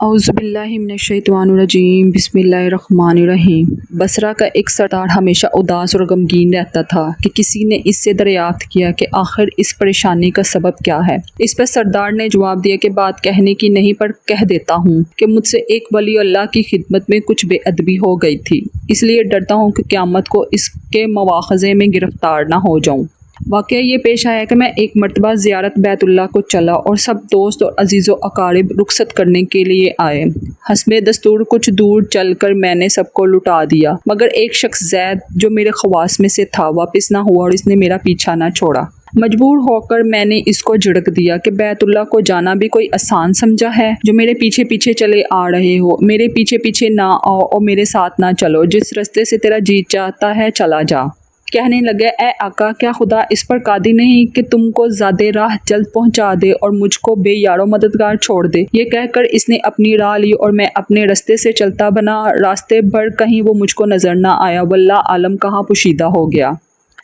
اعوذ باللہ من الشیطان الرجیم، بسم اللہ الرحمن الرحیم۔ بصرہ کا ایک سردار ہمیشہ اداس اور غمگین رہتا تھا کہ کسی نے اس سے دریافت کیا کہ آخر اس پریشانی کا سبب کیا ہے۔ اس پر سردار نے جواب دیا کہ بات کہنے کی نہیں پر کہہ دیتا ہوں کہ مجھ سے ایک ولی اللہ کی خدمت میں کچھ بے ادبی ہو گئی تھی، اس لیے ڈرتا ہوں کہ قیامت کو اس کے مواخذے میں گرفتار نہ ہو جاؤں۔ واقعہ یہ پیش آیا کہ میں ایک مرتبہ زیارت بیت اللہ کو چلا اور سب دوست اور عزیز و اقارب رخصت کرنے کے لیے آئے۔ حسب دستور کچھ دور چل کر میں نے سب کو لٹا دیا، مگر ایک شخص زید جو میرے خواص میں سے تھا واپس نہ ہوا اور اس نے میرا پیچھا نہ چھوڑا۔ مجبور ہو کر میں نے اس کو جھڑک دیا کہ بیت اللہ کو جانا بھی کوئی آسان سمجھا ہے جو میرے پیچھے پیچھے چلے آ رہے ہو۔ میرے پیچھے پیچھے نہ آؤ اور میرے ساتھ نہ چلو، جس رستے سے تیرا جی چاہتا ہے چلا جا۔ کہنے لگے، اے آقا، کیا خدا اس پر قادر نہیں کہ تم کو زیادہ راہ جلد پہنچا دے اور مجھ کو بے یار و مددگار چھوڑ دے؟ یہ کہہ کر اس نے اپنی راہ لی اور میں اپنے رستے سے چلتا بنا۔ راستے بھر کہیں وہ مجھ کو نظر نہ آیا، واللہ عالم کہاں پوشیدہ ہو گیا۔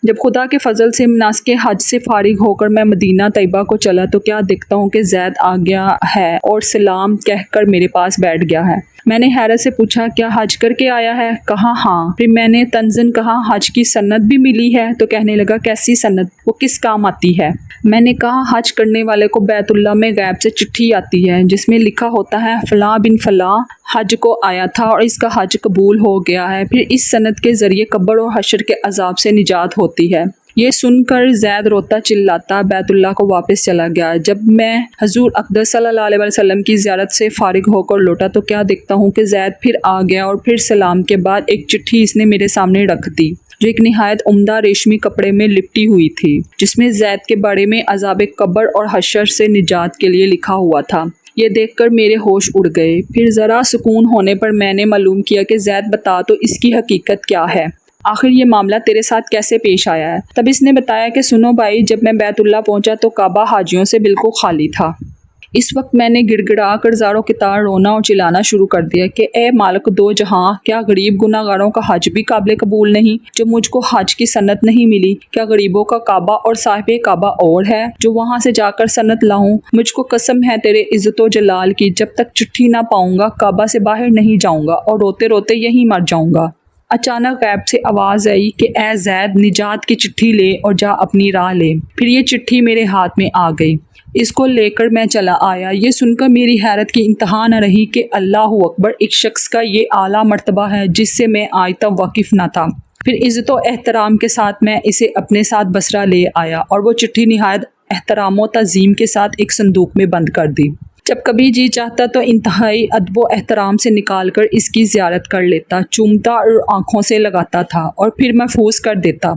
جب خدا کے فضل سے مناسک حج سے فارغ ہو کر میں مدینہ طیبہ کو چلا تو کیا دیکھتا ہوں کہ زید آ گیا ہے اور سلام کہہ کر میرے پاس بیٹھ گیا ہے۔ میں نے حیرت سے پوچھا، کیا حج کر کے آیا ہے؟ کہا ہاں۔ پھر میں نے تنزن کہا، حج کی سند بھی ملی ہے؟ تو کہنے لگا، کیسی سند؟ وہ کس کام آتی ہے؟ میں نے کہا، حج کرنے والے کو بیت اللہ میں غیب سے چٹھی آتی ہے جس میں لکھا ہوتا ہے فلاں بن فلاں حج کو آیا تھا اور اس کا حج قبول ہو گیا ہے، پھر اس سند کے ذریعے قبر اور حشر کے عذاب سے نجات ہوتی ہے۔ یہ سن کر زید روتا چلاتا بیت اللہ کو واپس چلا گیا۔ جب میں حضور اقدس صلی اللہ علیہ وسلم کی زیارت سے فارغ ہو کر لوٹا تو کیا دیکھتا ہوں کہ زید پھر آ گیا اور پھر سلام کے بعد ایک چٹھی اس نے میرے سامنے رکھ دی جو ایک نہایت عمدہ ریشمی کپڑے میں لپٹی ہوئی تھی، جس میں زید کے بارے میں عذاب قبر اور حشر سے نجات کے لیے لکھا ہوا تھا۔ یہ دیکھ کر میرے ہوش اڑ گئے۔ پھر ذرا سکون ہونے پر میں نے معلوم کیا کہ زید بتا تو اس کی حقیقت کیا ہے، آخر یہ معاملہ تیرے ساتھ کیسے پیش آیا ہے؟ تب اس نے بتایا کہ سنو بھائی، جب میں بیت اللہ پہنچا تو کعبہ حاجیوں سے بالکل خالی تھا۔ اس وقت میں نے گڑ گڑا کر زاروں قطار رونا اور چلانا شروع کر دیا کہ اے مالک دو جہاں، کیا غریب گناہ گاروں کا حج بھی قابل قبول نہیں؟ جو مجھ کو حج کی سند نہیں ملی، کیا غریبوں کا کعبہ اور صاحب کعبہ اور ہے جو وہاں سے جا کر سند لاؤں؟ مجھ کو قسم ہے تیرے عزت و جلال کی، جب تک چٹھی نہ پاؤں گا کعبہ سے باہر نہیں جاؤں گا اور روتے روتے یہیں مر جاؤں گا۔ اچانک غیب سے آواز آئی کہ اے زید، نجات کی چٹھی لے اور جا اپنی راہ لے۔ پھر یہ چٹھی میرے ہاتھ میں آ گئی، اس کو لے کر میں چلا آیا۔ یہ سن کر میری حیرت کی انتہا نہ رہی کہ اللہ اکبر، ایک شخص کا یہ اعلیٰ مرتبہ ہے جس سے میں آج تک واقف نہ تھا۔ پھر عزت و احترام کے ساتھ میں اسے اپنے ساتھ بصرہ لے آیا اور وہ چٹھی نہایت احترام و تعظیم کے ساتھ ایک صندوق میں بند کر دی۔ جب کبھی جی چاہتا تو انتہائی ادب و احترام سے نکال کر اس کی زیارت کر لیتا، چومتا اور آنکھوں سے لگاتا تھا اور پھر محفوظ کر دیتا۔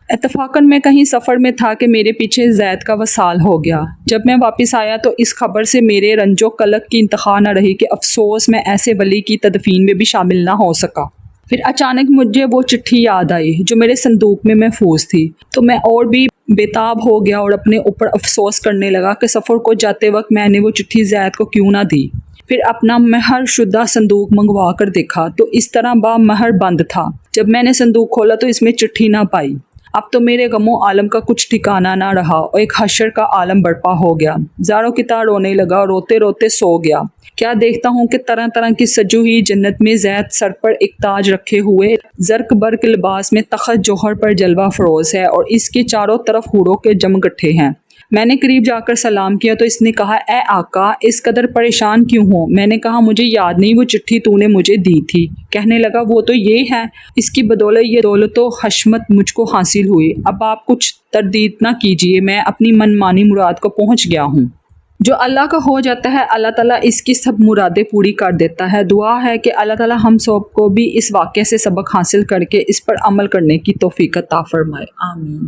اتفاقاً میں کہیں سفر میں تھا کہ میرے پیچھے زید کا وصال ہو گیا۔ جب میں واپس آیا تو اس خبر سے میرے رنج و قلق کی انتہا نہ رہی کہ افسوس میں ایسے ولی کی تدفین میں بھی شامل نہ ہو سکا۔ پھر اچانک مجھے وہ چٹھی یاد آئی جو میرے صندوق میں محفوظ تھی، تو میں اور بھی بےتاب ہو گیا اور اپنے اوپر افسوس کرنے لگا کہ سفر کو جاتے وقت میں نے وہ چٹھی زید کو کیوں نہ دی۔ پھر اپنا مہر شدہ صندوق منگوا کر دیکھا تو اس طرح با مہر بند تھا۔ جب میں نے صندوق کھولا تو اس میں چٹھی نہ پائی۔ اب تو میرے غم و عالم کا کچھ ٹھکانہ نہ رہا اور ایک حشر کا عالم برپا ہو گیا۔ زاروں قطار رونے لگا اور روتے روتے سو گیا۔ کیا دیکھتا ہوں کہ طرح طرح کی سجو ہوئی جنت میں زید سر پر ایک تاج رکھے ہوئے زرق برق لباس میں تخت جوہر پر جلوہ فروز ہے اور اس کے چاروں طرف حوروں کے جمگٹھے ہیں۔ میں نے قریب جا کر سلام کیا تو اس نے کہا، اے آقا، اس قدر پریشان کیوں ہو؟ میں نے کہا، مجھے یاد نہیں وہ چٹھی تو نے مجھے دی تھی۔ کہنے لگا، وہ تو یہ ہے، اس کی بدولت یہ دولت و حشمت مجھ کو حاصل ہوئی۔ اب آپ کچھ تردید نہ کیجیے، میں اپنی من مانی مراد کو پہنچ گیا ہوں۔ جو اللہ کا ہو جاتا ہے اللہ تعالیٰ اس کی سب مرادیں پوری کر دیتا ہے۔ دعا ہے کہ اللہ تعالیٰ ہم سب کو بھی اس واقعے سے سبق حاصل کر کے اس پر عمل کرنے کی توفیق عطا فرمائے، آمین۔